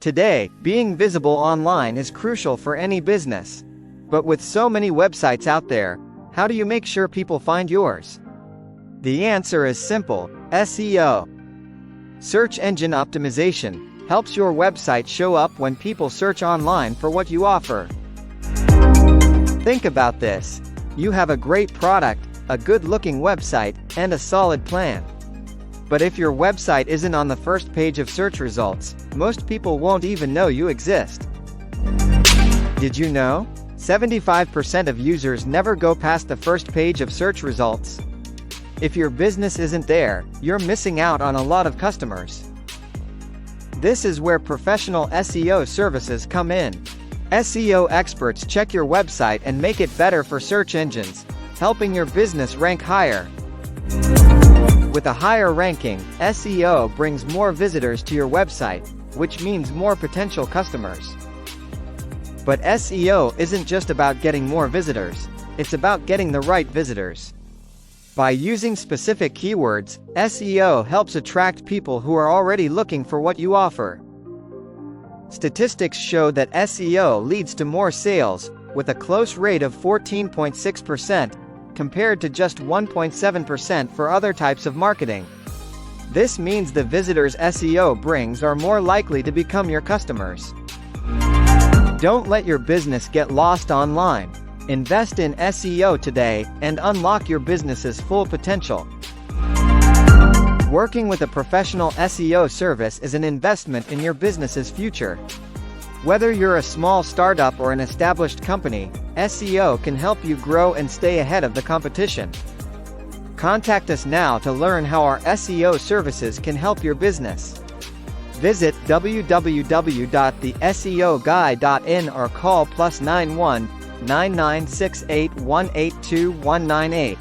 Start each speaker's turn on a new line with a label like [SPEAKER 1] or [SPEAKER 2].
[SPEAKER 1] Today, being visible online is crucial for any business. But with so many websites out there, how do you make sure people find yours? The answer is simple: SEO. Search engine optimization helps your website show up when people search online for what you offer. Think about this. You have a great product, a good-looking website, and a solid plan. But if your website isn't on the first page of search results, most people won't even know you exist. Did you know? 75% of users never go past the first page of search results. If your business isn't there, you're missing out on a lot of customers. This is where professional SEO services come in. SEO experts check your website and make it better for search engines, helping your business rank higher. With a higher ranking, SEO brings more visitors to your website, which means more potential customers. But SEO isn't just about getting more visitors, it's about getting the right visitors. By using specific keywords, SEO helps attract people who are already looking for what you offer. Statistics show that SEO leads to more sales, with a close rate of 14.6%, compared to just 1.7% for other types of marketing. This means the visitors SEO brings are more likely to become your customers. Don't let your business get lost online. Invest in SEO today, and unlock your business's full potential. Working with a professional SEO service is an investment in your business's future. Whether you're a small startup or an established company, SEO can help you grow and stay ahead of the competition. Contact us now to learn how our SEO services can help your business. Visit www.theseoguy.in or call +91 9968 182 198.